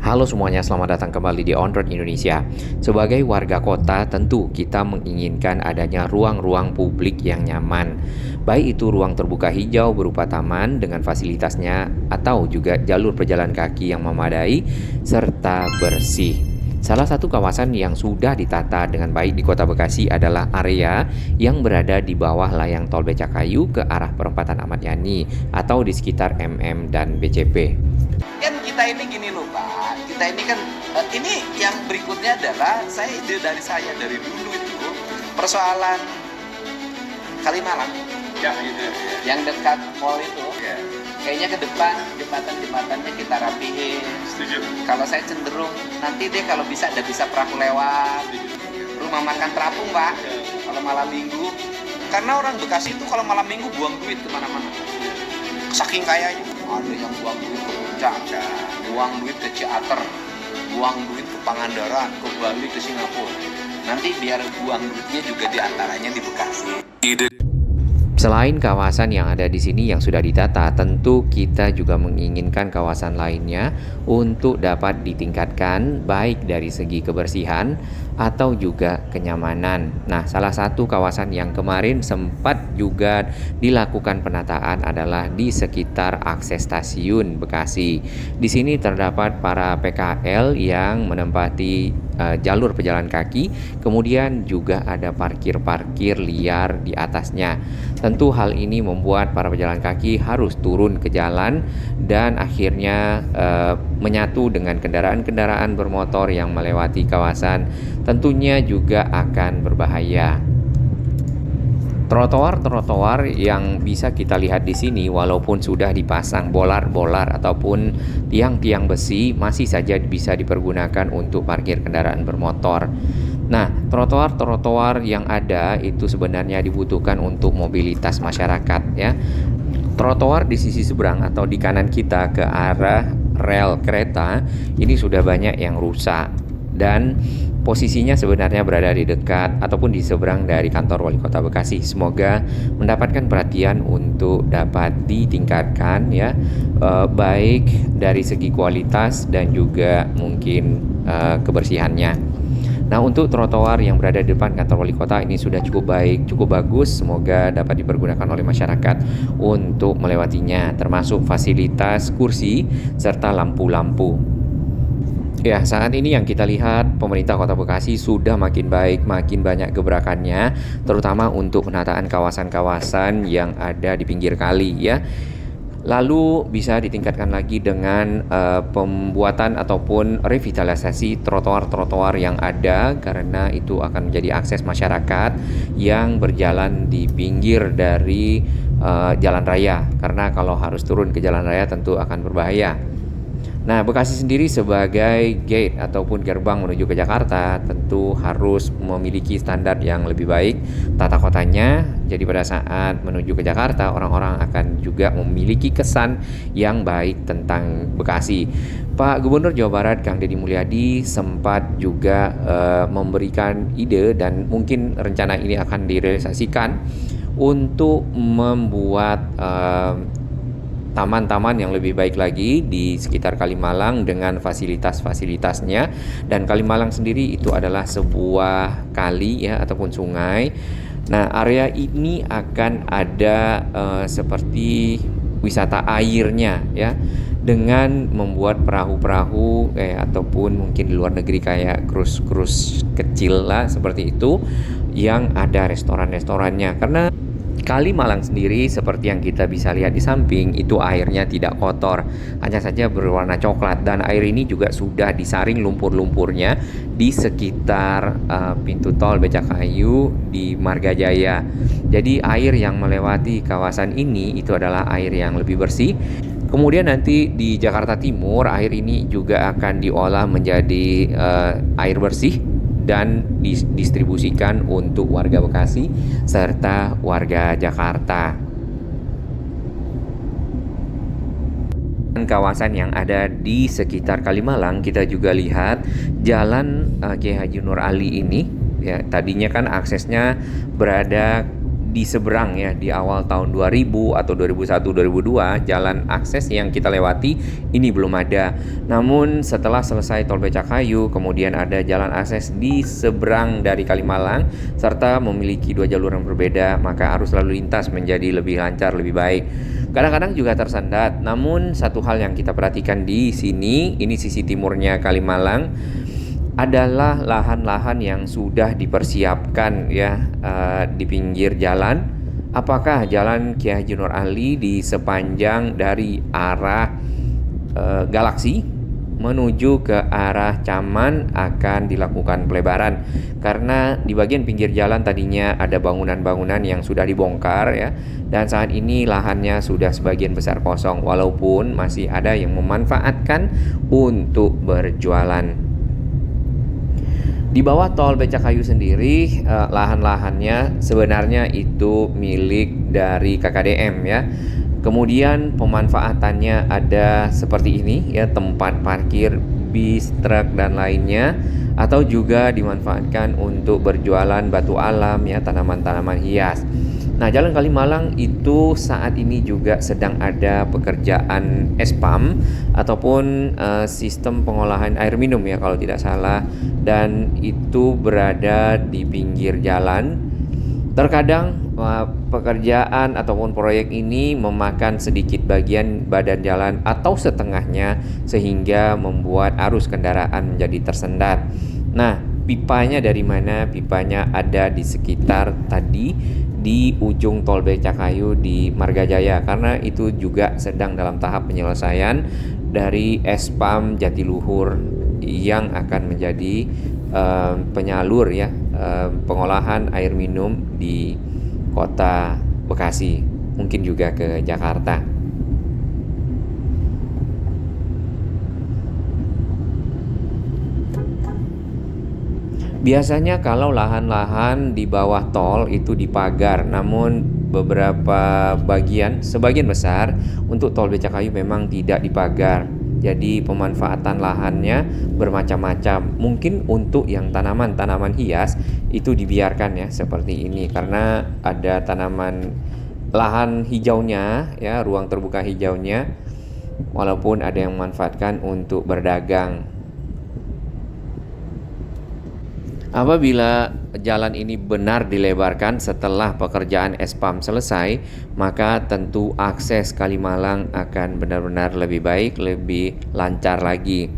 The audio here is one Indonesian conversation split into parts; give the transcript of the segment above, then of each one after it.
Halo semuanya, selamat datang kembali di On Road Indonesia. Sebagai warga kota, tentu kita menginginkan adanya ruang-ruang publik yang nyaman. Baik itu ruang terbuka hijau berupa taman dengan fasilitasnya atau juga jalur pejalan kaki yang memadai serta bersih. Salah satu kawasan yang sudah ditata dengan baik di Kota Bekasi adalah area yang berada di bawah layang tol Becakayu ke arah perempatan Ahmad Yani atau di sekitar MM dan BCP. Kan kita ini gini loh Pak, kita ini kan ini yang berikutnya adalah ide dari saya dari dulu itu persoalan Kalimalang Ya, gitu ya. yang dekat mall itu, Ya, kayaknya ke depan jembatan-jembatannya kita rapihin. setuju. Kalau saya cenderung nanti deh kalau bisa ada bisa perahu lewat, rumah makan terapung Pak, kalau malam minggu. Karena orang Bekasi itu kalau malam minggu buang duit kemana-mana. Saking kayanya, ada yang buang duit ke Puncak, buang duit ke Ciater, buang duit ke Pangandaran, ke Bali, ke Singapura. Nanti biar buang duitnya juga diantaranya di Bekasi. Selain kawasan yang ada di sini yang sudah ditata, tentu kita juga menginginkan kawasan lainnya untuk dapat ditingkatkan baik dari segi kebersihan atau juga kenyamanan. Nah, salah satu kawasan yang kemarin sempat juga dilakukan penataan adalah di sekitar akses stasiun Bekasi. Di sini terdapat para PKL yang menempati jalur pejalan kaki, kemudian juga ada parkir-parkir liar di atasnya. Tentu hal ini membuat para pejalan kaki harus turun ke jalan dan akhirnya menyatu dengan kendaraan-kendaraan bermotor yang melewati kawasan, tentunya juga akan berbahaya. Trotoar-trotoar yang bisa kita lihat di sini walaupun sudah dipasang bolar-bolar ataupun tiang-tiang besi masih saja bisa dipergunakan untuk parkir kendaraan bermotor. Nah, trotoar-trotoar yang ada itu sebenarnya dibutuhkan untuk mobilitas masyarakat ya. Trotoar di sisi seberang atau di kanan kita ke arah rel kereta ini sudah banyak yang rusak dan posisinya sebenarnya berada di dekat ataupun di seberang dari kantor Wali Kota Bekasi. Semoga mendapatkan perhatian untuk dapat ditingkatkan ya, baik dari segi kualitas dan juga mungkin kebersihannya. Nah, untuk trotoar yang berada di depan kantor Wali Kota ini sudah cukup baik, cukup bagus. Semoga dapat dipergunakan oleh masyarakat untuk melewatinya, termasuk fasilitas kursi serta lampu-lampu. Ya, saat ini yang kita lihat pemerintah Kota Bekasi sudah makin baik, makin banyak gebrakannya, terutama untuk penataan kawasan-kawasan yang ada di pinggir kali ya. Lalu bisa ditingkatkan lagi dengan pembuatan ataupun revitalisasi trotoar-trotoar yang ada karena itu akan menjadi akses masyarakat yang berjalan di pinggir dari jalan raya. Karena kalau harus turun ke jalan raya tentu akan berbahaya. Nah, Bekasi sendiri sebagai gate ataupun gerbang menuju ke Jakarta tentu harus memiliki standar yang lebih baik tata kotanya. Jadi pada saat menuju ke Jakarta, orang-orang akan juga memiliki kesan yang baik tentang Bekasi. Pak Gubernur Jawa Barat Kang Deddy Mulyadi sempat juga memberikan ide dan mungkin rencana ini akan direalisasikan untuk membuat taman-taman yang lebih baik lagi di sekitar Kalimalang dengan fasilitas-fasilitasnya. Dan Kalimalang sendiri itu adalah sebuah kali ya ataupun sungai. Nah, area ini akan ada seperti wisata airnya ya, dengan membuat perahu-perahu ataupun mungkin di luar negeri kayak cruise kecil lah seperti itu yang ada restoran-restorannya. Karena Kalimalang sendiri seperti yang kita bisa lihat di samping itu airnya tidak kotor, hanya saja berwarna coklat dan air ini juga sudah disaring lumpur-lumpurnya di sekitar pintu tol Becakayu di Margajaya. Jadi air yang melewati kawasan ini itu adalah air yang lebih bersih. Kemudian nanti di Jakarta Timur air ini juga akan diolah menjadi air bersih dan didistribusikan untuk warga Bekasi serta warga Jakarta. Kawasan yang ada di sekitar Kalimalang kita juga lihat Jalan Kiai Haji Nur Ali ini ya, tadinya kan aksesnya berada di seberang ya, di awal tahun 2000 atau 2001 2002, jalan akses yang kita lewati ini belum ada. Namun setelah selesai tol Becakayu, kemudian ada jalan akses di seberang dari Kalimalang serta memiliki 2 jalur yang berbeda, maka arus lalu lintas menjadi lebih lancar, lebih baik. Kadang-kadang juga tersendat. Namun satu hal yang kita perhatikan di sini, ini sisi timurnya Kalimalang, adalah lahan-lahan yang sudah dipersiapkan ya di pinggir jalan. Apakah jalan Kiai Haji Nur Ali di sepanjang dari arah Galaksi menuju ke arah Caman akan dilakukan pelebaran, karena di bagian pinggir jalan tadinya ada bangunan-bangunan yang sudah dibongkar ya, dan saat ini lahannya sudah sebagian besar kosong, walaupun masih ada yang memanfaatkan untuk berjualan. Di bawah tol Becakayu sendiri, lahan-lahannya sebenarnya itu milik dari KKDM ya. Kemudian pemanfaatannya ada seperti ini ya, tempat parkir bis, truk dan lainnya, atau juga dimanfaatkan untuk berjualan batu alam ya, tanaman-tanaman hias. Nah, Jalan Kalimalang itu saat ini juga sedang ada pekerjaan SPAM ataupun sistem pengolahan air minum ya kalau tidak salah, dan itu berada di pinggir jalan. Terkadang pekerjaan ataupun proyek ini memakan sedikit bagian badan jalan atau setengahnya, sehingga membuat arus kendaraan menjadi tersendat. Nah, pipanya dari mana? Pipanya ada di sekitar tadi di ujung tol Becakayu di Margajaya, karena itu juga sedang dalam tahap penyelesaian dari SPAM Jatiluhur yang akan menjadi penyalur ya, pengolahan air minum di kota Bekasi, mungkin juga ke Jakarta. Biasanya kalau lahan-lahan di bawah tol itu dipagar, namun beberapa sebagian besar untuk tol Becakayu memang tidak dipagar. Jadi pemanfaatan lahannya bermacam-macam. Mungkin untuk yang tanaman-tanaman hias itu dibiarkan ya seperti ini, karena ada tanaman lahan hijaunya ya, ruang terbuka hijaunya, walaupun ada yang memanfaatkan untuk berdagang. Apabila jalan ini benar dilebarkan setelah pekerjaan SPAM selesai, maka tentu akses Kalimalang akan benar-benar lebih baik, lebih lancar lagi.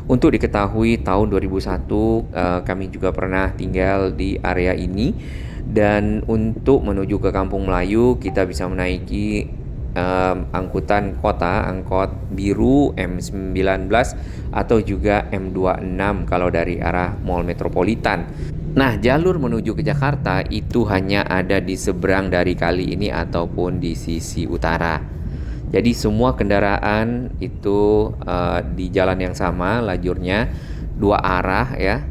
Untuk diketahui, tahun 2001 kami juga pernah tinggal di area ini, dan untuk menuju ke Kampung Melayu kita bisa menaiki angkutan kota, angkot biru M19 atau juga M26 kalau dari arah Mall Metropolitan. Nah, jalur menuju ke Jakarta itu hanya ada di seberang dari kali ini ataupun di sisi utara. Jadi semua kendaraan itu di jalan yang sama, lajurnya 2 arah ya,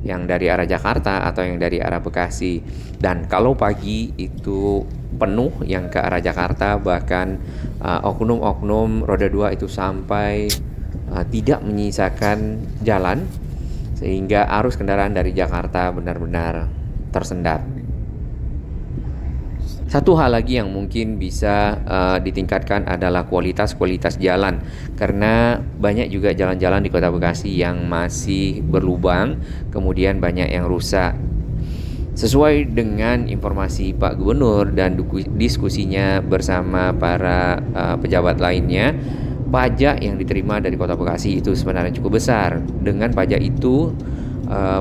yang dari arah Jakarta atau yang dari arah Bekasi. Dan kalau pagi itu penuh yang ke arah Jakarta, bahkan oknum-oknum roda 2 itu sampai tidak menyisakan jalan, sehingga arus kendaraan dari Jakarta benar-benar tersendat. Satu hal lagi yang mungkin bisa ditingkatkan adalah kualitas jalan, karena banyak juga jalan-jalan di Kota Bekasi yang masih berlubang, kemudian banyak yang rusak. Sesuai dengan informasi Pak Gubernur dan diskusinya bersama para pejabat lainnya, pajak yang diterima dari Kota Bekasi itu sebenarnya cukup besar. Dengan pajak itu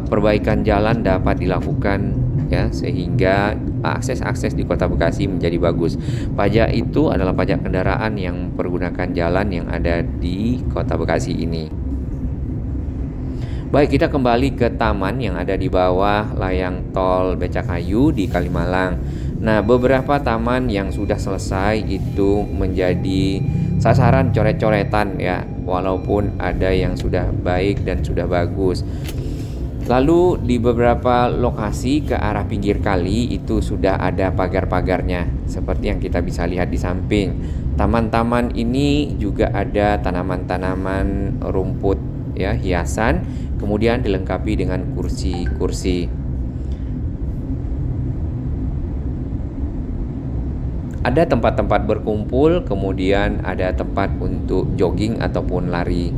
perbaikan jalan dapat dilakukan ya, sehingga akses di Kota Bekasi menjadi bagus. Pajak itu adalah pajak kendaraan yang pergunakan jalan yang ada di Kota Bekasi ini. Baik, kita kembali ke taman yang ada di bawah layang tol Becakayu di Kalimalang. Nah, beberapa taman yang sudah selesai itu menjadi sasaran coret-coretan ya, walaupun ada yang sudah baik dan sudah bagus. Lalu di beberapa lokasi ke arah pinggir kali itu sudah ada pagar-pagarnya, seperti yang kita bisa lihat di samping. Taman-taman ini juga ada tanaman-tanaman rumput ya, hiasan, kemudian dilengkapi dengan kursi-kursi. Ada tempat-tempat berkumpul, kemudian ada tempat untuk jogging ataupun lari.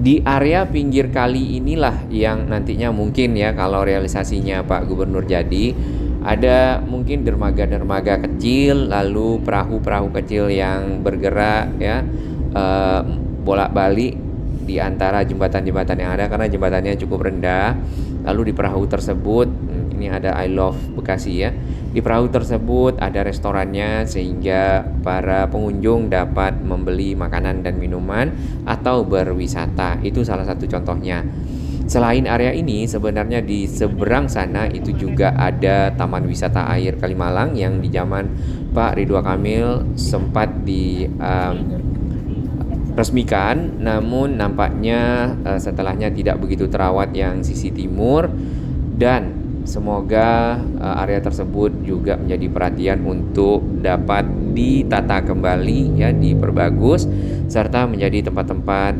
Di area pinggir kali inilah yang nantinya mungkin ya kalau realisasinya Pak Gubernur jadi, ada mungkin dermaga-dermaga kecil, lalu perahu-perahu kecil yang bergerak ya, bolak-balik di antara jembatan-jembatan yang ada karena jembatannya cukup rendah. Lalu di perahu tersebut, ini ada I Love Bekasi ya. Di perahu tersebut ada restorannya sehingga para pengunjung dapat membeli makanan dan minuman atau berwisata. Itu salah satu contohnya. Selain area ini, sebenarnya di seberang sana itu juga ada Taman Wisata Air Kalimalang yang di zaman Pak Ridwan Kamil sempat resmikan, namun nampaknya setelahnya tidak begitu terawat yang sisi timur, dan semoga area tersebut juga menjadi perhatian untuk dapat ditata kembali ya, diperbagus serta menjadi tempat-tempat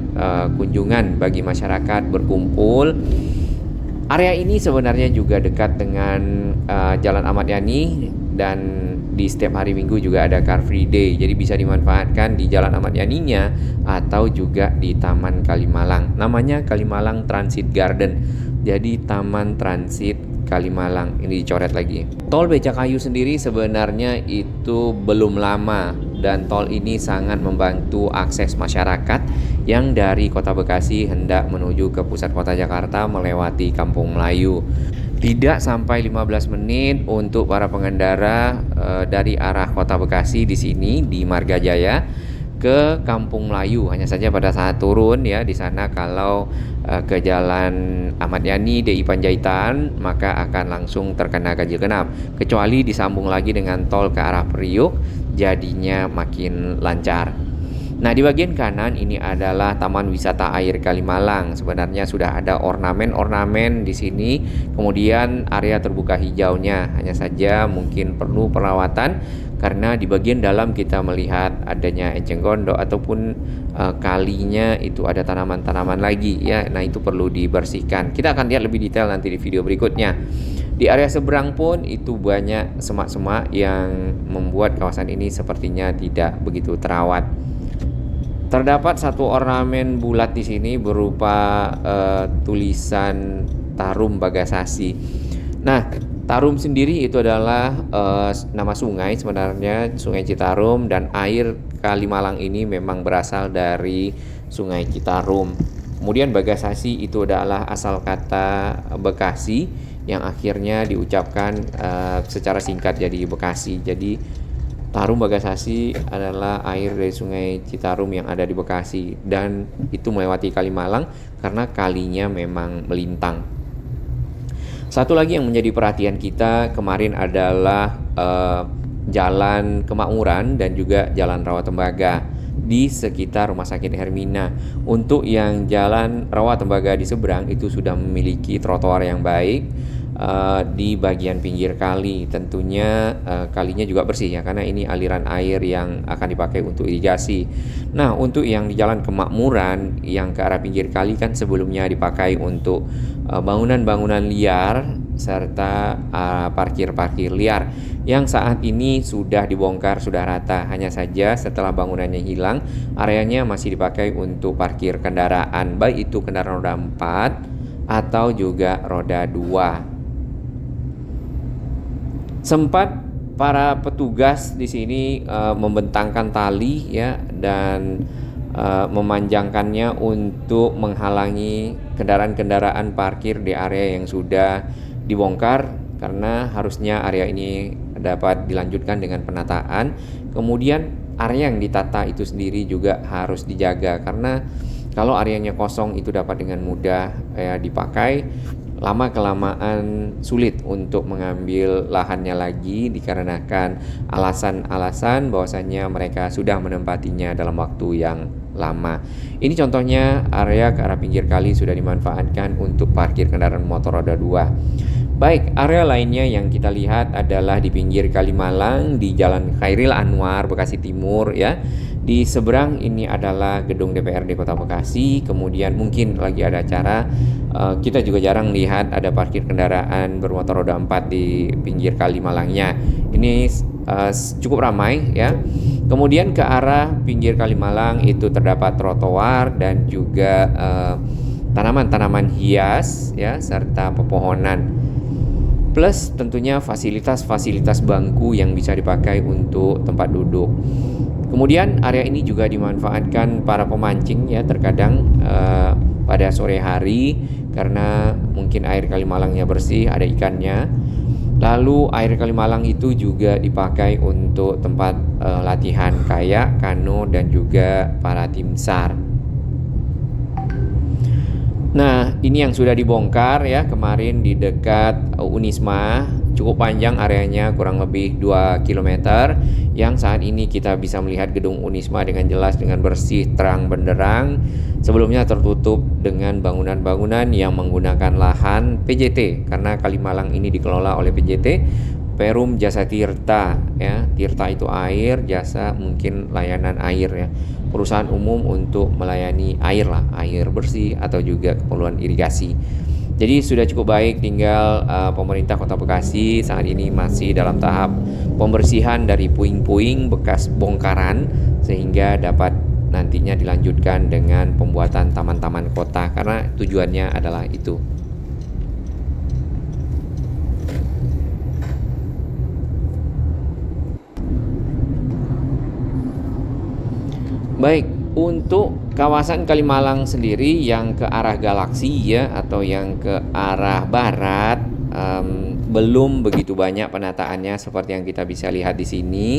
kunjungan bagi masyarakat berkumpul. Area ini sebenarnya juga dekat dengan Jalan Ahmad Yani, dan di setiap hari Minggu juga ada Car Free Day. Jadi bisa dimanfaatkan di Jalan Ahmad Yani-nya atau juga di Taman Kalimalang. Namanya Kalimalang Transit Garden. Jadi Taman Transit Kalimalang. Ini dicoret lagi. Tol Becakayu sendiri sebenarnya itu belum lama, dan tol ini sangat membantu akses masyarakat yang dari Kota Bekasi hendak menuju ke pusat kota Jakarta melewati Kampung Melayu. Tidak sampai 15 menit untuk para pengendara dari arah Kota Bekasi di sini di Marga Jaya ke Kampung Melayu. Hanya saja pada saat turun ya di sana, kalau ke Jalan Ahmad Yani DI Panjaitan maka akan langsung terkena ganjil genap. Kecuali disambung lagi dengan tol ke arah Priuk, jadinya makin lancar. Nah, di bagian kanan ini adalah Taman Wisata Air Kalimalang. Sebenarnya sudah ada ornamen-ornamen di sini, kemudian area terbuka hijaunya. Hanya saja mungkin perlu perawatan karena di bagian dalam kita melihat adanya enceng gondok ataupun kalinya itu ada tanaman-tanaman lagi ya. Nah, itu perlu dibersihkan. Kita akan lihat lebih detail nanti di video berikutnya. Di area seberang pun itu banyak semak-semak yang membuat kawasan ini sepertinya tidak begitu terawat. Terdapat satu ornamen bulat di sini berupa tulisan Tarum Bagasasi. Nah, Tarum sendiri itu adalah nama sungai sebenarnya, Sungai Citarum, dan air Kalimalang ini memang berasal dari Sungai Citarum. Kemudian Bagasasi itu adalah asal kata Bekasi yang akhirnya diucapkan secara singkat jadi Bekasi. Jadi Tarum Bagasasi adalah air dari Sungai Citarum yang ada di Bekasi, dan itu melewati Kalimalang karena kalinya memang melintang. Satu lagi yang menjadi perhatian kita kemarin adalah Jalan Kemakmuran dan juga Jalan Rawatembaga di sekitar Rumah Sakit Hermina. Untuk yang Jalan Rawatembaga di seberang itu sudah memiliki trotoar yang baik. Di bagian pinggir kali tentunya kalinya juga bersih ya, karena ini aliran air yang akan dipakai untuk irigasi. Nah, untuk yang di Jalan Kemakmuran yang ke arah pinggir kali kan sebelumnya dipakai untuk bangunan-bangunan liar serta parkir-parkir liar yang saat ini sudah dibongkar, sudah rata. Hanya saja setelah bangunannya hilang, areanya masih dipakai untuk parkir kendaraan, baik itu kendaraan roda 4 atau juga roda 2. Sempat para petugas di sini membentangkan tali ya, dan memanjangkannya untuk menghalangi kendaraan-kendaraan parkir di area yang sudah dibongkar, karena harusnya area ini dapat dilanjutkan dengan penataan. Kemudian area yang ditata itu sendiri juga harus dijaga, karena kalau areanya kosong itu dapat dengan mudah dipakai. Lama-kelamaan sulit untuk mengambil lahannya lagi dikarenakan alasan-alasan bahwasanya mereka sudah menempatinya dalam waktu yang lama. Ini contohnya area ke arah pinggir kali sudah dimanfaatkan untuk parkir kendaraan motor roda 2. Baik, area lainnya yang kita lihat adalah di pinggir Kalimalang di Jalan Khairil Anwar Bekasi Timur ya. Di seberang ini adalah gedung DPRD Kota Bekasi. Kemudian mungkin lagi ada acara. Kita juga jarang lihat ada parkir kendaraan bermotor roda 4 di pinggir Kalimalangnya. Ini cukup ramai ya. Kemudian ke arah pinggir Kalimalang itu terdapat trotoar dan juga tanaman-tanaman hias ya, serta pepohonan. Plus tentunya fasilitas-fasilitas bangku yang bisa dipakai untuk tempat duduk. Kemudian area ini juga dimanfaatkan para pemancing ya, terkadang pada sore hari karena mungkin air Kalimalangnya bersih, ada ikannya. Lalu air Kalimalang itu juga dipakai untuk tempat latihan kayak, kano, dan juga para tim SAR. Nah, ini yang sudah dibongkar ya kemarin di dekat Unisma. Cukup panjang areanya, kurang lebih 2 km, yang saat ini kita bisa melihat gedung Unisma dengan jelas, dengan bersih, terang benderang. Sebelumnya tertutup dengan bangunan-bangunan yang menggunakan lahan PJT, karena Kalimalang ini dikelola oleh PJT, Perum Jasa Tirta ya. Tirta itu air, jasa mungkin layanan air ya. Perusahaan umum untuk melayani air lah, air bersih atau juga keperluan irigasi. Jadi sudah cukup baik, tinggal pemerintah Kota Bekasi saat ini masih dalam tahap pembersihan dari puing-puing bekas bongkaran sehingga dapat nantinya dilanjutkan dengan pembuatan taman-taman kota, karena tujuannya adalah itu. Baik, untuk kawasan Kalimalang sendiri yang ke arah Galaksi ya, atau yang ke arah barat, belum begitu banyak penataannya seperti yang kita bisa lihat di sini.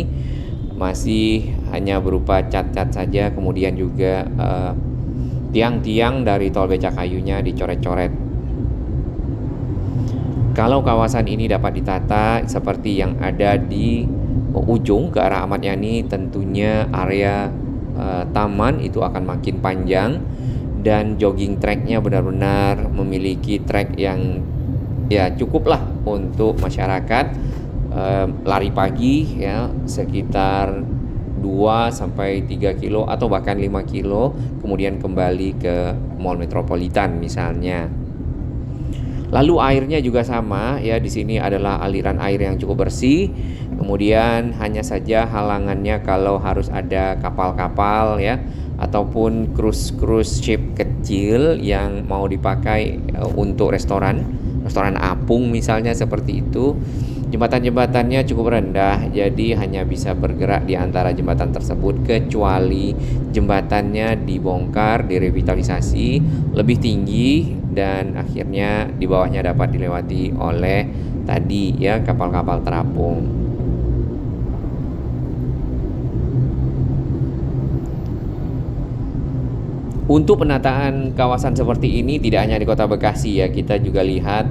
Masih hanya berupa cat-cat saja, kemudian juga tiang-tiang dari tol Becakayunya dicoret-coret. Kalau kawasan ini dapat ditata seperti yang ada di ujung ke arah Ahmad Yani, tentunya area taman itu akan makin panjang dan jogging tracknya benar-benar memiliki track yang ya cukuplah untuk masyarakat lari pagi ya, sekitar 2-3 kilo atau bahkan 5 kilo, kemudian kembali ke Mall Metropolitan misalnya. Lalu airnya juga sama ya, di sini adalah aliran air yang cukup bersih. Kemudian hanya saja halangannya kalau harus ada kapal-kapal ya, ataupun cruise ship kecil yang mau dipakai untuk restoran apung misalnya, seperti itu. Jembatan-jembatannya cukup rendah, jadi hanya bisa bergerak di antara jembatan tersebut, kecuali jembatannya dibongkar, direvitalisasi lebih tinggi, dan akhirnya di bawahnya dapat dilewati oleh tadi ya kapal-kapal terapung. Untuk penataan kawasan seperti ini tidak hanya di Kota Bekasi ya, kita juga lihat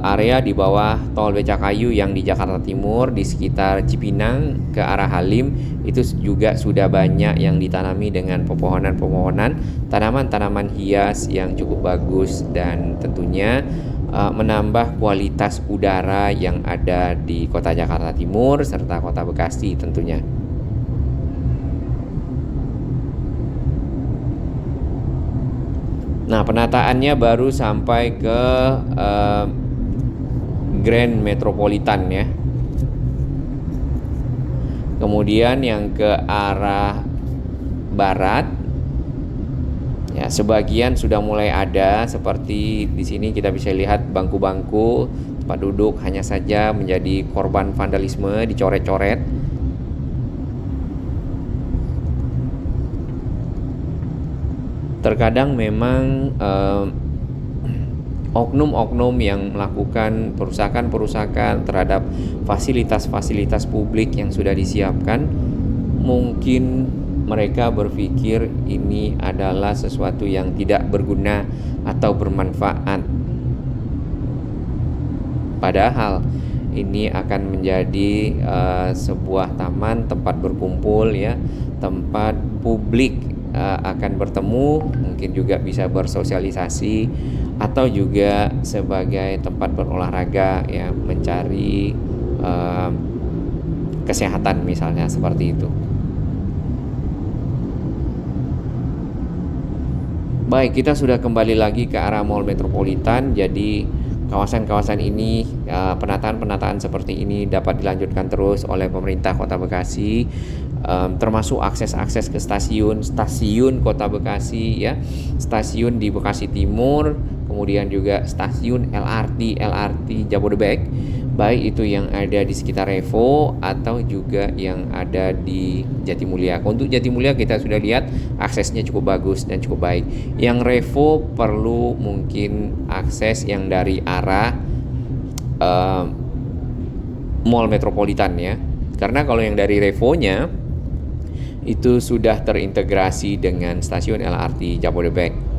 area di bawah tol Becakayu yang di Jakarta Timur, di sekitar Cipinang ke arah Halim, itu juga sudah banyak yang ditanami dengan pepohonan-pepohonan, tanaman-tanaman hias yang cukup bagus, dan tentunya menambah kualitas udara yang ada di Kota Jakarta Timur serta Kota Bekasi tentunya. Nah, penataannya baru sampai ke Grand Metropolitan ya. Kemudian yang ke arah barat ya, sebagian sudah mulai ada, seperti di sini kita bisa lihat bangku-bangku tempat duduk hanya saja menjadi korban vandalisme, dicoret-coret. Terkadang memang oknum-oknum yang melakukan perusakan terhadap fasilitas-fasilitas publik yang sudah disiapkan, mungkin mereka berpikir ini adalah sesuatu yang tidak berguna atau bermanfaat. Padahal ini akan menjadi sebuah taman, tempat berkumpul ya, tempat publik akan bertemu, mungkin juga bisa bersosialisasi, atau juga sebagai tempat berolahraga ya, mencari kesehatan misalnya, seperti itu. Baik, kita sudah kembali lagi ke arah Mall Metropolitan. Jadi kawasan-kawasan ini, penataan-penataan seperti ini dapat dilanjutkan terus oleh pemerintah Kota Bekasi, termasuk akses-akses ke stasiun Kota Bekasi ya, stasiun di Bekasi Timur, kemudian juga stasiun LRT Jabodebek, baik itu yang ada di sekitar Revo atau juga yang ada di Jatimulya. Untuk Jatimulya kita sudah lihat aksesnya cukup bagus dan cukup baik. Yang Revo perlu mungkin akses yang dari arah Mall Metropolitan ya. Karena kalau yang dari Revo-nya itu sudah terintegrasi dengan stasiun LRT Jabodebek.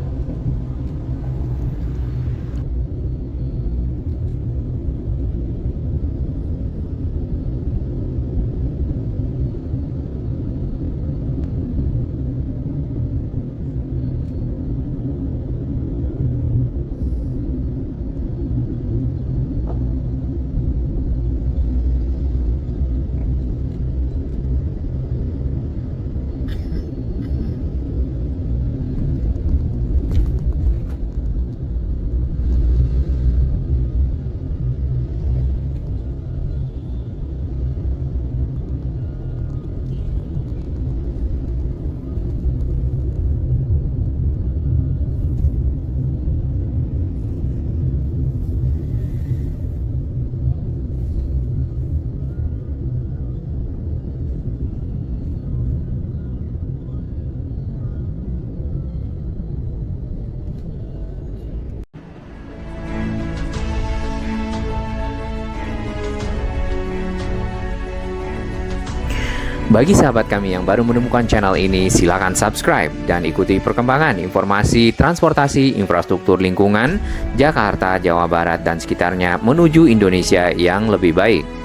Bagi sahabat kami yang baru menemukan channel ini, silakan subscribe dan ikuti perkembangan informasi transportasi, infrastruktur lingkungan, Jakarta, Jawa Barat, dan sekitarnya menuju Indonesia yang lebih baik.